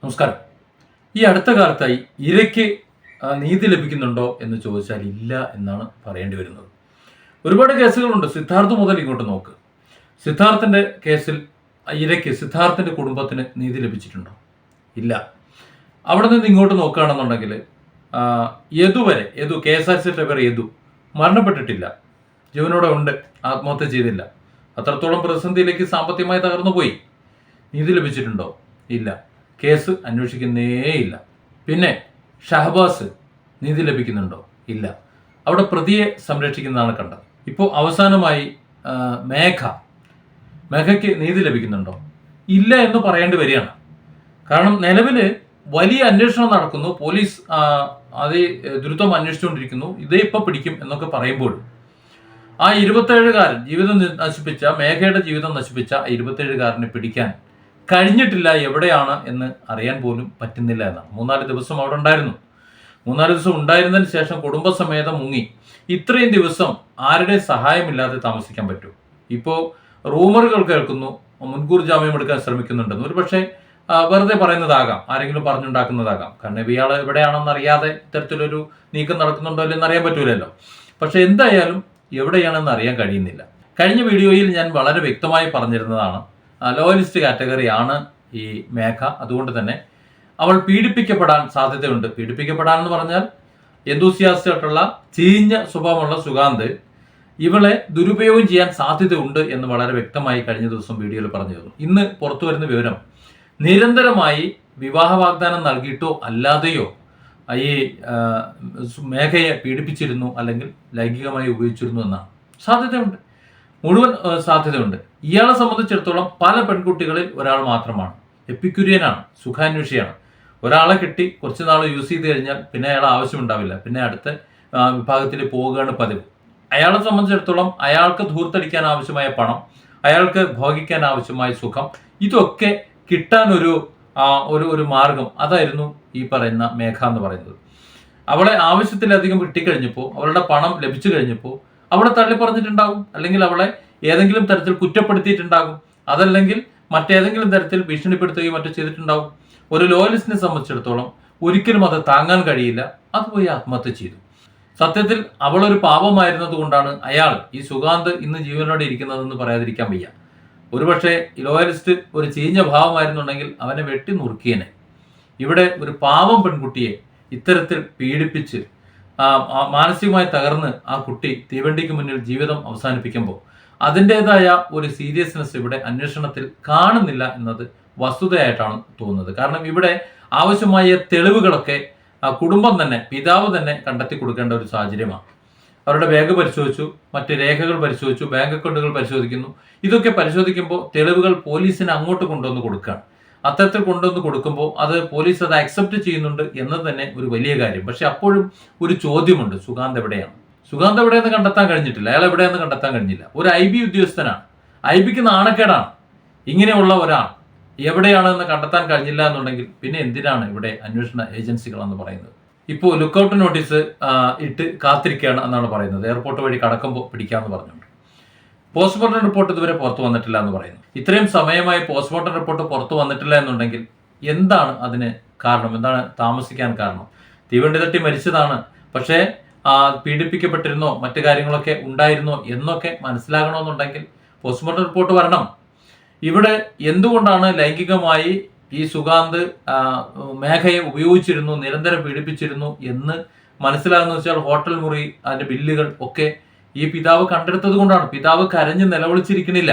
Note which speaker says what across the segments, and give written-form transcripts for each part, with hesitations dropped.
Speaker 1: നമസ്കാരം. ഈ അടുത്ത കാലത്തായി ഇരയ്ക്ക് നീതി ലഭിക്കുന്നുണ്ടോ എന്ന് ചോദിച്ചാൽ ഇല്ല എന്നാണ് പറയേണ്ടി വരുന്നത്. ഒരുപാട് കേസുകളുണ്ട്. സിദ്ധാർത്ഥ് മുതൽ ഇങ്ങോട്ട് നോക്ക്. സിദ്ധാർത്ഥിന്റെ കേസിൽ ഇരയ്ക്ക്, സിദ്ധാർത്ഥിന്റെ കുടുംബത്തിന് നീതി ലഭിച്ചിട്ടുണ്ടോ? ഇല്ല. അവിടെ നിന്ന് ഇങ്ങോട്ട് നോക്കുകയാണെന്നുണ്ടെങ്കിൽ യദു KSRTC ഡ്രൈവർ യദു മരണപ്പെട്ടിട്ടില്ല, ജീവനോടെ ഉണ്ട്, ആത്മഹത്യ ചെയ്തില്ല. അത്രത്തോളം പ്രതിസന്ധിയിലേക്ക് സാമ്പത്തികമായി തകർന്നു പോയി. നീതി ലഭിച്ചിട്ടുണ്ടോ? ഇല്ല. കേസ് അന്വേഷിക്കുന്നേയില്ല. പിന്നെ ഷഹബാസ് നീതി ലഭിക്കുന്നുണ്ടോ? ഇല്ല. അവിടെ പ്രതിയെ സംരക്ഷിക്കുന്നതാണ് കണ്ടത്. ഇപ്പോൾ അവസാനമായി മേഘയ്ക്ക് നീതി ലഭിക്കുന്നുണ്ടോ? ഇല്ല എന്ന് പറയേണ്ടി വരികയാണ്. കാരണം നിലവിൽ വലിയ അന്വേഷണം നടക്കുന്നു, പോലീസ് ദ്രുതം അന്വേഷിച്ചുകൊണ്ടിരിക്കുന്നു, ഇതേ ഇപ്പം പിടിക്കും എന്നൊക്കെ പറയുമ്പോൾ ആ 27-കാരൻ ജീവിതം നശിപ്പിച്ച, മേഘയുടെ ജീവിതം നശിപ്പിച്ച 27-കാരനെ പിടിക്കാൻ കഴിഞ്ഞിട്ടില്ല. എവിടെയാണ് എന്ന് അറിയാൻ പോലും പറ്റുന്നില്ല എന്നാണ്. 3-4 ദിവസം അവിടെ ഉണ്ടായിരുന്നു. 3-4 ദിവസം ഉണ്ടായിരുന്നതിന് ശേഷം കുടുംബസമേതം മുങ്ങി. ഇത്രയും ദിവസം ആരുടെ സഹായമില്ലാതെ താമസിക്കാൻ പറ്റൂ? ഇപ്പോൾ റൂമറുകൾ കേൾക്കുന്നു, മുൻകൂർ ജാമ്യം എടുക്കാൻ ശ്രമിക്കുന്നുണ്ടെന്ന്. ഒരു പക്ഷേ വെറുതെ പറയുന്നതാകാം, ആരെങ്കിലും പറഞ്ഞുണ്ടാക്കുന്നതാകാം. കാരണം ഇയാൾ എവിടെയാണെന്ന് അറിയാതെ ഇത്തരത്തിലൊരു നീക്കം നടക്കുന്നുണ്ടോ ഇല്ലെന്ന് അറിയാൻ പറ്റൂലല്ലോ. പക്ഷെ എന്തായാലും എവിടെയാണെന്ന് അറിയാൻ കഴിയുന്നില്ല. കഴിഞ്ഞ വീഡിയോയിൽ ഞാൻ വളരെ വ്യക്തമായി പറഞ്ഞിരുന്നതാണ്, ലോയലിസ്റ്റ് കാറ്റഗറിയാണ് ഈ മേഘ. അതുകൊണ്ട് തന്നെ അവൾ പീഡിപ്പിക്കപ്പെടാൻ സാധ്യതയുണ്ട്. പീഡിപ്പിക്കപ്പെടാനെന്ന് പറഞ്ഞാൽ എന്തൂസിയാസ്റ്റ് ആയിട്ടുള്ള ചീഞ്ഞ സ്വഭാവമുള്ള സുഗാന്ത് ഇവളെ ദുരുപയോഗം ചെയ്യാൻ സാധ്യതയുണ്ട് എന്ന് വളരെ വ്യക്തമായി കഴിഞ്ഞ ദിവസം വീഡിയോയിൽ പറഞ്ഞിരുന്നു. ഇന്ന് പുറത്തു വരുന്ന വിവരം, നിരന്തരമായി വിവാഹ വാഗ്ദാനം നൽകിയിട്ടോ അല്ലാതെയോ ഈ മേഘയെ പീഡിപ്പിച്ചിരുന്നു അല്ലെങ്കിൽ ലൈംഗികമായി ഉപയോഗിച്ചിരുന്നു എന്നാണ്. സാധ്യതയുണ്ട്, മുഴുവൻ സാധ്യതയുണ്ട്. ഇയാളെ സംബന്ധിച്ചിടത്തോളം പല പെൺകുട്ടികളിൽ ഒരാൾ മാത്രമാണ്. എപ്പിക്യുരിയനാണ്, സുഖാന്വേഷിയാണ്. ഒരാളെ കിട്ടി കുറച്ച് നാൾ യൂസ് ചെയ്ത് കഴിഞ്ഞാൽ പിന്നെ അയാൾ ആവശ്യമുണ്ടാവില്ല, പിന്നെ അടുത്ത വിഭാഗത്തിൽ പോവുകയാണ് പതിവ്. അയാളെ സംബന്ധിച്ചിടത്തോളം അയാൾക്ക് ധൂർത്തടിക്കാൻ ആവശ്യമായ പണം, അയാൾക്ക് ഭോഗിക്കാൻ ആവശ്യമായ സുഖം, ഇതൊക്കെ കിട്ടാൻ ഒരു മാർഗം അതായിരുന്നു ഈ പറയുന്ന മേഘ എന്ന് പറയുന്നത്. അവളെ ആവശ്യത്തിലധികം കിട്ടിക്കഴിഞ്ഞപ്പോൾ, അവളുടെ പണം ലഭിച്ചു കഴിഞ്ഞപ്പോൾ അവളെ തള്ളി പറഞ്ഞിട്ടുണ്ടാകും, അല്ലെങ്കിൽ അവളെ ഏതെങ്കിലും തരത്തിൽ കുറ്റപ്പെടുത്തിയിട്ടുണ്ടാകും, അതല്ലെങ്കിൽ മറ്റേതെങ്കിലും തരത്തിൽ ഭീഷണിപ്പെടുത്തുകയും മറ്റു ചെയ്തിട്ടുണ്ടാകും. ഒരു ലോയലിസ്റ്റിനെ സംബന്ധിച്ചിടത്തോളം ഒരിക്കലും അത് താങ്ങാൻ കഴിയില്ല. അത് പോയി ആത്മഹത്യ ചെയ്തു. സത്യത്തിൽ അവളൊരു പാപമായിരുന്നത് കൊണ്ടാണ് അയാൾ, ഈ സുഗാന്ത്, ഇന്ന് ജീവനോടെ ഇരിക്കുന്നതെന്ന് പറയാതിരിക്കാൻ വയ്യ. ഒരുപക്ഷെ ലോയലിസ്റ്റ് ഒരു ചീഞ്ഞ ഭാവമായിരുന്നുണ്ടെങ്കിൽ അവനെ വെട്ടി നുറുക്കിയനെ. ഇവിടെ ഒരു പാവം പെൺകുട്ടിയെ ഇത്തരത്തിൽ പീഡിപ്പിച്ച് മാനസികമായി തകർന്ന് ആ കുട്ടി തീവണ്ടിക്ക് മുന്നിൽ ജീവിതം അവസാനിപ്പിക്കുമ്പോൾ അതിൻ്റെതായ ഒരു സീരിയസ്നെസ് ഇവിടെ അന്വേഷണത്തിൽ കാണുന്നില്ല എന്നത് വസ്തുതയായിട്ടാണ് തോന്നുന്നത്. കാരണം ഇവിടെ ആവശ്യമായ തെളിവുകളൊക്കെ കുടുംബം തന്നെ, പിതാവ് തന്നെ കണ്ടെത്തി കൊടുക്കേണ്ട ഒരു സാഹചര്യമാണ്. അവരുടെ ബാഗ് പരിശോധിച്ചു, മറ്റ് രേഖകൾ പരിശോധിച്ചു, ബാങ്ക് അക്കൗണ്ടുകൾ പരിശോധിക്കുന്നു. ഇതൊക്കെ പരിശോധിക്കുമ്പോൾ തെളിവുകൾ പോലീസിന് അങ്ങോട്ട് കൊണ്ടുവന്ന് കൊടുക്കുകയാണ്. അത്തരത്തിൽ കൊണ്ടുവന്ന് കൊടുക്കുമ്പോൾ അത് പോലീസ് അത് അക്സെപ്റ്റ് ചെയ്യുന്നുണ്ട് എന്നത് തന്നെ ഒരു വലിയ കാര്യം. പക്ഷെ അപ്പോഴും ഒരു ചോദ്യമുണ്ട്, സുഗാന്ത് എവിടെയാണ്? സുഗാന്ത് എവിടെയെന്ന് കണ്ടെത്താൻ കഴിഞ്ഞിട്ടില്ല. അയാൾ എവിടെയെന്ന് കണ്ടെത്താൻ കഴിഞ്ഞില്ല. ഒരു IB ഉദ്യോഗസ്ഥനാണ്. IBക്ക് നാണക്കേടാണ് ഇങ്ങനെയുള്ള ഒരാൾ എവിടെയാണെന്ന് കണ്ടെത്താൻ കഴിഞ്ഞില്ല എന്നുണ്ടെങ്കിൽ പിന്നെ എന്തിനാണ് ഇവിടെ അന്വേഷണ ഏജൻസികൾ എന്ന് പറയുന്നത്? ഇപ്പോൾ ലുക്കൌട്ട് നോട്ടീസ് ഇട്ട് കാത്തിരിക്കുകയാണ് എന്നാണ് പറയുന്നത്. എയർപോർട്ട് വഴി കടക്കുമ്പോൾ പിടിക്കാമെന്ന് പറഞ്ഞുകൊണ്ട്. പോസ്റ്റ്മോർട്ടം റിപ്പോർട്ട് ഇതുവരെ പുറത്തു വന്നിട്ടില്ല എന്ന് പറയുന്നു. ഇത്രയും സമയമായി പോസ്റ്റ്മോർട്ടം റിപ്പോർട്ട് പുറത്തു വന്നിട്ടില്ല എന്നുണ്ടെങ്കിൽ എന്താണ് അതിന് കാരണം? എന്താണ് താമസിക്കാൻ കാരണം? തീവണ്ടി തട്ടി മരിച്ചതാണ്, പക്ഷേ പീഡിപ്പിക്കപ്പെട്ടിരുന്നോ, മറ്റു കാര്യങ്ങളൊക്കെ ഉണ്ടായിരുന്നോ എന്നൊക്കെ മനസ്സിലാകണമെന്നുണ്ടെങ്കിൽ പോസ്റ്റ്മോർട്ടം റിപ്പോർട്ട് വരണം. ഇവിടെ എന്തുകൊണ്ടാണ് ലൈംഗികമായി ഈ സുഗാന്ത് മേഘയെ ഉപയോഗിച്ചിരുന്നു, നിരന്തരം പീഡിപ്പിച്ചിരുന്നു എന്ന് മനസ്സിലാകുന്ന വെച്ചാൽ ഹോട്ടൽ മുറി, അതിന്റെ ബില്ലുകൾ ഒക്കെ ഈ പിതാവ് കണ്ടെടുത്തത് കൊണ്ടാണ്. പിതാവ് കരഞ്ഞ് നിലവിളിച്ചിരിക്കണില്ല.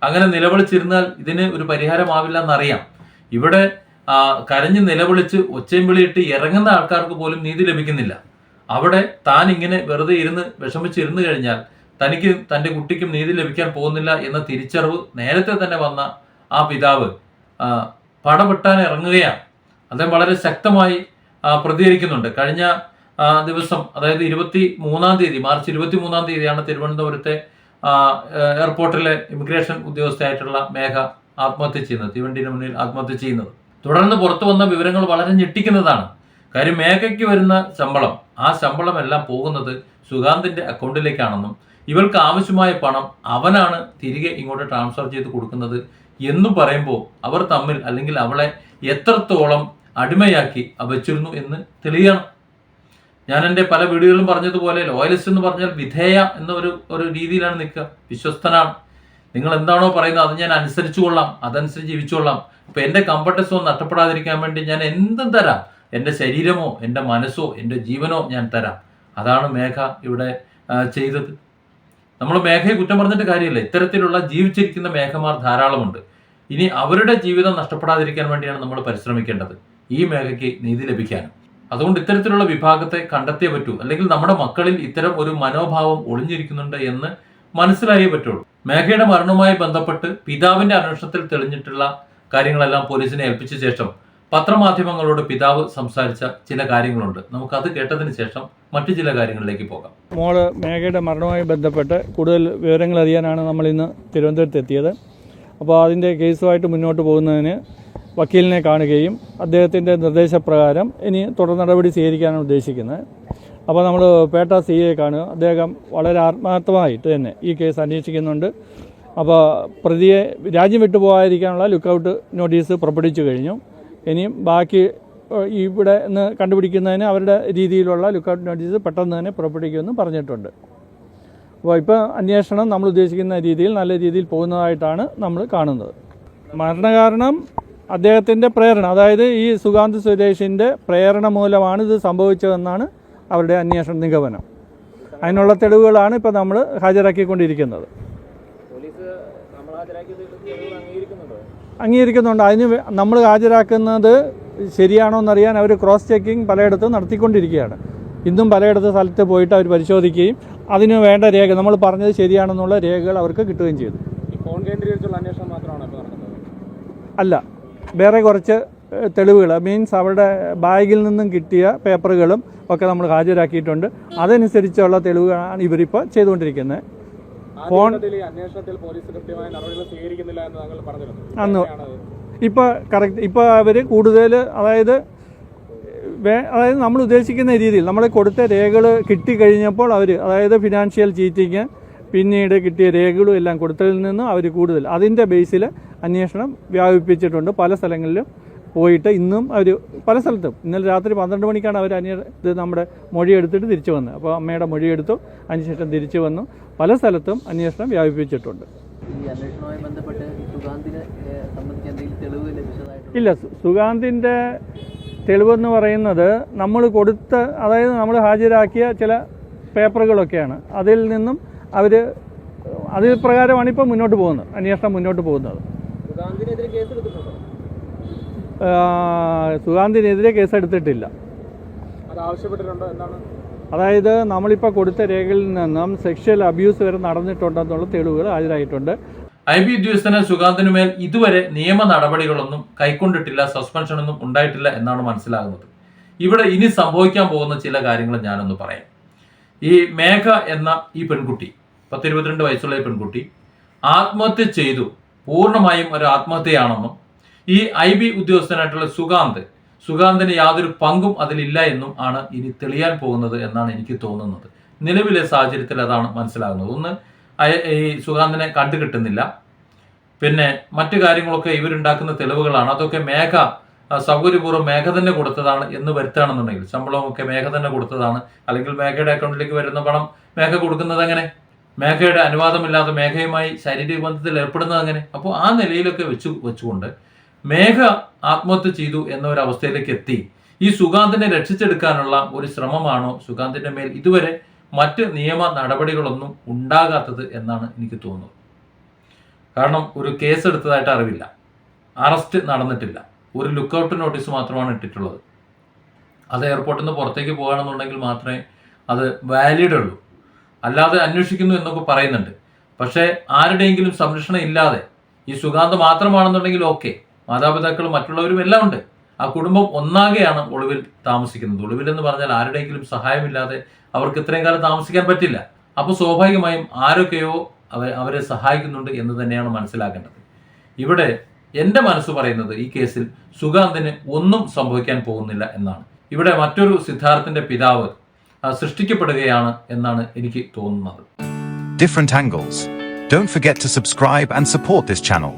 Speaker 1: അങ്ങനെ നിലവിളിച്ചിരുന്നാൽ ഇതിന് ഒരു പരിഹാരമാവില്ല എന്നറിയാം. ഇവിടെ കരഞ്ഞ് നിലവിളിച്ച് ഒച്ചയും വിളിയിട്ട് ഇറങ്ങുന്ന ആൾക്കാർക്ക് പോലും നീതി ലഭിക്കുന്നില്ല. അവിടെ താൻ ഇങ്ങനെ വെറുതെ വിഷമിച്ചിരുന്നു കഴിഞ്ഞാൽ തനിക്ക് തൻ്റെ കുട്ടിക്കും നീതി ലഭിക്കാൻ പോകുന്നില്ല എന്ന തിരിച്ചറിവ് നേരത്തെ തന്നെ വന്ന ആ പിതാവ് പടവെട്ടാൻ ഇറങ്ങുകയാണ്. അദ്ദേഹം വളരെ ശക്തമായി പ്രതികരിക്കുന്നുണ്ട്. കഴിഞ്ഞ ദിവസം, അതായത് 23-ാം തീയതി, മാർച്ച് 23-ാം തീയതിയാണ് തിരുവനന്തപുരത്തെ എയർപോർട്ടിലെ ഇമിഗ്രേഷൻ ഉദ്യോഗസ്ഥയായിട്ടുള്ള മേഘ ആത്മഹത്യ ചെയ്യുന്നത്, തീവണ്ടിയുടെ മുന്നിൽ ആത്മഹത്യ ചെയ്യുന്നത്. തുടർന്ന് പുറത്തു വന്ന വിവരങ്ങൾ വളരെ ഞെട്ടിക്കുന്നതാണ്. കാര്യം മേഘയ്ക്ക് വരുന്ന ശമ്പളം, ആ ശമ്പളമെല്ലാം പോകുന്നത് സുഗാന്തിന്റെ അക്കൗണ്ടിലേക്കാണെന്നും ഇവൾക്ക് ആവശ്യമായ പണം അവനാണ് തിരികെ ഇങ്ങോട്ട് ട്രാൻസ്ഫർ ചെയ്ത് കൊടുക്കുന്നത് എന്ന് പറയുമ്പോൾ അവർ തമ്മിൽ അല്ലെങ്കിൽ അവളെ എത്രത്തോളം അടിമയാക്കി വെച്ചിരുന്നു എന്ന് തെളിയണം. ഞാൻ എൻ്റെ പല വീഡിയോകളിലും പറഞ്ഞതുപോലെ ലോയലിസ്റ്റ് എന്ന് പറഞ്ഞാൽ വിധേയ എന്ന ഒരു രീതിയിലാണ് നിൽക്കുക. വിശ്വസ്തനാണ്. നിങ്ങൾ എന്താണോ പറയുന്നത് അത് ഞാൻ അനുസരിച്ചു കൊള്ളാം, അതനുസരിച്ച് ജീവിച്ചോളാം. ഇപ്പം എൻ്റെ കംഫർട്ട് സോൺ നഷ്ടപ്പെടാതിരിക്കാൻ വേണ്ടി ഞാൻ എന്തും തരാം. എൻ്റെ ശരീരമോ എൻ്റെ മനസ്സോ എൻ്റെ ജീവനോ ഞാൻ തരാം. അതാണ് മേഘ ഇവിടെ ചെയ്തത്. നമ്മൾ മേഘയെ കുറ്റം പറഞ്ഞിട്ട് കാര്യമില്ല. ഇത്തരത്തിലുള്ള ജീവിച്ചിരിക്കുന്ന മേഘമാർ ധാരാളമുണ്ട്. ഇനി അവരുടെ ജീവിതം നഷ്ടപ്പെടാതിരിക്കാൻ വേണ്ടിയാണ് നമ്മൾ പരിശ്രമിക്കേണ്ടത്, ഈ മേഘയ്ക്ക് നീതി ലഭിക്കാനും. അതുകൊണ്ട് ഇത്തരത്തിലുള്ള വിഭാഗത്തെ കണ്ടെത്തിയേ പറ്റൂ. അല്ലെങ്കിൽ നമ്മുടെ മക്കളിൽ ഇത്തരം ഒരു മനോഭാവം ഒളിഞ്ഞിരിക്കുന്നുണ്ട് എന്ന് മനസ്സിലായേ പറ്റുള്ളൂ. മേഘയുടെ മരണവുമായി ബന്ധപ്പെട്ട് പിതാവിന്റെ അന്വേഷണത്തിൽ തെളിഞ്ഞിട്ടുള്ള കാര്യങ്ങളെല്ലാം പോലീസിനെ ഏൽപ്പിച്ച ശേഷം പത്രമാധ്യമങ്ങളോട് പിതാവ് സംസാരിച്ച ചില കാര്യങ്ങളുണ്ട്. നമുക്കത് കേട്ടതിന് ശേഷം മറ്റു ചില കാര്യങ്ങളിലേക്ക് പോകാം.
Speaker 2: മോള് മേഘയുടെ മരണവുമായി ബന്ധപ്പെട്ട് കൂടുതൽ വിവരങ്ങൾ അറിയാനാണ് നമ്മൾ ഇന്ന് തിരുവനന്തപുരത്ത് എത്തിയത്. അപ്പോൾ അതിൻ്റെ കേസുമായിട്ട് മുന്നോട്ട് പോകുന്നതിന് വക്കീലിനെ കാണുകയും അദ്ദേഹത്തിൻ്റെ നിർദ്ദേശപ്രകാരം ഇനി തുടർ നടപടി സ്വീകരിക്കാനാണ് ഉദ്ദേശിക്കുന്നത്. അപ്പോൾ നമ്മൾ പേട്ട CA കാണുക. അദ്ദേഹം വളരെ ആത്മാർത്ഥമായിട്ട് തന്നെ ഈ കേസ് അന്വേഷിക്കുന്നുണ്ട്. അപ്പോൾ പ്രതിയെ രാജ്യം വിട്ടു പോകാതിരിക്കാനുള്ള ലുക്കൗട്ട് നോട്ടീസ് പുറപ്പെടുവിച്ചു കഴിഞ്ഞു. ഇനിയും ബാക്കി ഇവിടെ നിന്ന് കണ്ടുപിടിക്കുന്നതിന് അവരുടെ രീതിയിലുള്ള ലുക്കൗട്ട് നോട്ടീസ് പെട്ടെന്ന് തന്നെ പുറപ്പെടുവിക്കുമെന്ന് പറഞ്ഞിട്ടുണ്ട്. അപ്പോൾ ഇപ്പോൾ അന്വേഷണം നമ്മൾ ഉദ്ദേശിക്കുന്ന രീതിയിൽ നല്ല രീതിയിൽ പോകുന്നതായിട്ടാണ് നമ്മൾ കാണുന്നത്. മരണകാരണം അദ്ദേഹത്തിൻ്റെ പ്രേരണ, അതായത് ഈ സുഗാന്ത് സ്വദേശിൻ്റെ പ്രേരണ മൂലമാണ് ഇത് സംഭവിച്ചതെന്നാണ് അവരുടെ അന്വേഷണ നിഗമനം. അതിനുള്ള തെളിവുകളാണ് ഇപ്പോൾ നമ്മൾ ഹാജരാക്കിക്കൊണ്ടിരിക്കുന്നത്. അംഗീകരിക്കുന്നുണ്ട്. അതിന് നമ്മൾ ഹാജരാക്കുന്നത് ശരിയാണോ എന്നറിയാൻ അവർ ക്രോസ് ചെക്കിംഗ് പലയിടത്തും നടത്തിക്കൊണ്ടിരിക്കുകയാണ്. ഇന്നും പലയിടത്ത് സ്ഥലത്ത് പോയിട്ട് അവർ പരിശോധിക്കുകയും അതിന് വേണ്ട രേഖ നമ്മൾ പറഞ്ഞത് ശരിയാണെന്നുള്ള രേഖകൾ അവർക്ക് കിട്ടുകയും ചെയ്തു.
Speaker 3: ഫോൺ കേന്ദ്രീകരിച്ചുള്ള അന്വേഷണം മാത്രമാണ് ഇപ്പോൾ നടക്കുന്നത്?
Speaker 2: അല്ല, വേറെ കുറച്ച് തെളിവുകൾ, മീൻസ് അവരുടെ ബാഗിൽ നിന്നും കിട്ടിയ പേപ്പറുകളും ഒക്കെ നമ്മൾ ഹാജരാക്കിയിട്ടുണ്ട്. അതനുസരിച്ചുള്ള തെളിവുകളാണ് ഇവരിപ്പോൾ ചെയ്തുകൊണ്ടിരിക്കുന്നത്. ഫോൺ
Speaker 3: അന്വേഷണത്തിൽ പോലീസ് കൃത്യമായ നടപടികൾ സ്വീകരിക്കുന്നില്ല എന്ന് താങ്കൾ പറഞ്ഞിരുന്നു.
Speaker 2: അന്ന് ഇപ്പോൾ കറക്റ്റ് ഇപ്പോൾ അവർ കൂടുതൽ അതായത് നമ്മൾ ഉദ്ദേശിക്കുന്ന രീതിയിൽ നമ്മൾ കൊടുത്ത രേഖകൾ കിട്ടിക്കഴിഞ്ഞപ്പോൾ അവർ, അതായത് ഫിനാൻഷ്യൽ ചീറ്റിങ്, പിന്നീട് കിട്ടിയ രേഖകളും എല്ലാം കൊടുത്തതിൽ നിന്ന് അവർ കൂടുതൽ അതിൻ്റെ ബേസിൽ അന്വേഷണം വ്യാപിപ്പിച്ചിട്ടുണ്ട്. പല സ്ഥലങ്ങളിലും പോയിട്ട് ഇന്നും അവർ പല സ്ഥലത്തും ഇന്നലെ രാത്രി 12 മണിക്കാണ് അവർ ഇത് നമ്മുടെ മൊഴിയെടുത്തിട്ട് തിരിച്ചു വന്നത്. അപ്പോൾ അമ്മയുടെ മൊഴിയെടുത്തു, അതിനുശേഷം തിരിച്ചു വന്നു. പല സ്ഥലത്തും അന്വേഷണം വ്യാപിപ്പിച്ചിട്ടുണ്ട്. ഇല്ല, സുഗാന്തിൻ്റെ തെളിവെന്ന് പറയുന്നത് നമ്മൾ കൊടുത്ത, അതായത് നമ്മൾ ഹാജരാക്കിയ ചില പേപ്പറുകളൊക്കെയാണ്. അതിൽ നിന്നും അവർ അതിൽ പ്രകാരമാണ് ഇപ്പോൾ മുന്നോട്ട് പോകുന്നത്, അന്വേഷണം മുന്നോട്ട് പോകുന്നത്. സുഗാന്തിനെതിരെ കേസെടുത്തിട്ടില്ല. അതായത് നമ്മളിപ്പോൾ കൊടുത്ത രേഖയിൽ നിന്നും സെക്ഷൽ അബ്യൂസ് വരെ നടന്നിട്ടുണ്ടെന്നുള്ള തെളിവുകൾ ഹാജരായിട്ടുണ്ട്.
Speaker 1: IB ഉദ്യോഗസ്ഥന് സുഗാന്തിനുമേൽ ഇതുവരെ നിയമ നടപടികളൊന്നും കൈക്കൊണ്ടിട്ടില്ല, സസ്പെൻഷനൊന്നും ഉണ്ടായിട്ടില്ല എന്നാണ് മനസ്സിലാകുന്നത്. ഇവിടെ ഇനി സംഭവിക്കാൻ പോകുന്ന ചില കാര്യങ്ങൾ ഞാനൊന്ന് പറയാം. ഈ മേഘ എന്ന ഈ പെൺകുട്ടി, 22 വയസ്സുള്ള ഈ പെൺകുട്ടി ആത്മഹത്യ ചെയ്തു, പൂർണ്ണമായും ഒരു ആത്മഹത്യയാണെന്നും ഈ IB ഉദ്യോഗസ്ഥനായിട്ടുള്ള സുഗാന്തിന് യാതൊരു പങ്കും അതിലില്ല എന്നും ആണ് ഇനി തെളിയാൻ പോകുന്നത് എന്നാണ് എനിക്ക് തോന്നുന്നത്. നിലവിലെ സാഹചര്യത്തിൽ അതാണ് മനസ്സിലാകുന്നത്. ഒന്ന്, ഈ സുഗാന്തിനെ കണ്ടുകിട്ടുന്നില്ല. പിന്നെ മറ്റു കാര്യങ്ങളൊക്കെ ഇവരുണ്ടാക്കുന്ന തെളിവുകളാണ്. അതൊക്കെ മേഘ സൗകര്യപൂർവ്വം മേഘ തന്നെ കൊടുത്തതാണ് എന്ന് വരുത്തുകയാണെന്നുണ്ടെങ്കിൽ, ശമ്പളമൊക്കെ മേഘ തന്നെ കൊടുത്തതാണ്, അല്ലെങ്കിൽ മേഘയുടെ അക്കൗണ്ടിലേക്ക് വരുന്ന പണം മേഘ കൊടുക്കുന്നത് എങ്ങനെ, മേഘയുടെ അനുവാദമില്ലാതെ മേഘയുമായി ശാരീരിക ബന്ധത്തിൽ ഏർപ്പെടുന്നത് എങ്ങനെ. അപ്പോൾ ആ നിലയിലൊക്കെ വെച്ചുകൊണ്ട് മേഘ ആത്മഹത്യ ചെയ്തു എന്ന ഒരു അവസ്ഥയിലേക്ക് എത്തി. ഈ സുഗാന്തിനെ രക്ഷിച്ചെടുക്കാനുള്ള ഒരു ശ്രമമാണോ സുഗാന്തിന്റെ മേൽ ഇതുവരെ മറ്റ് നിയമ നടപടികളൊന്നും ഉണ്ടാകാത്തത് എന്നാണ് എനിക്ക് തോന്നുന്നത്. കാരണം ഒരു കേസ് എടുത്തതായിട്ട് അറിവില്ല, അറസ്റ്റ് നടന്നിട്ടില്ല, ഒരു ലുക്കൗട്ട് നോട്ടീസ് മാത്രമാണ് ഇട്ടിട്ടുള്ളത്. അത് എയർപോർട്ടിൽ നിന്ന് പുറത്തേക്ക് പോകുകയാണെന്നുണ്ടെങ്കിൽ മാത്രമേ അത് വാലിഡ് ഉള്ളൂ. അല്ലാതെ അന്വേഷിക്കുന്നു എന്നൊക്കെ പറയുന്നുണ്ട്. പക്ഷേ ആരുടെയെങ്കിലും സംരക്ഷണം ഇല്ലാതെ ഈ സുഗാന്ത് മാത്രമാണെന്നുണ്ടെങ്കിൽ ഓക്കെ, മാതാപിതാക്കളും മറ്റുള്ളവരും എല്ലാം ഉണ്ട്. ആ കുടുംബം ഒന്നാകെയാണ് ഒളിവിൽ താമസിക്കുന്നത്. ഒളിവിൽ എന്ന് പറഞ്ഞാൽ ആരുടെയെങ്കിലും സഹായമില്ലാതെ അവർക്ക് ഇത്രയും കാലം താമസിക്കാൻ പറ്റില്ല. അപ്പോൾ സ്വാഭാവികമായും ആരൊക്കെയോ അവരെ സഹായിക്കുന്നുണ്ട് എന്ന് തന്നെയാണ് മനസ്സിലാക്കേണ്ടത്. ഇവിടെ എൻ്റെ മനസ്സ് പറയുന്നത് ഈ കേസിൽ സുഗാന്തിന് ഒന്നും സംഭവിക്കാൻ പോകുന്നില്ല എന്നാണ്. ഇവിടെ മറ്റൊരു സിദ്ധാർത്ഥിന്റെ പിതാവ് സൃഷ്ടിക്കപ്പെടുകയാണ് എന്നാണ് എനിക്ക് തോന്നുന്നത്.
Speaker 4: Different angles. Don't forget to subscribe and support this channel.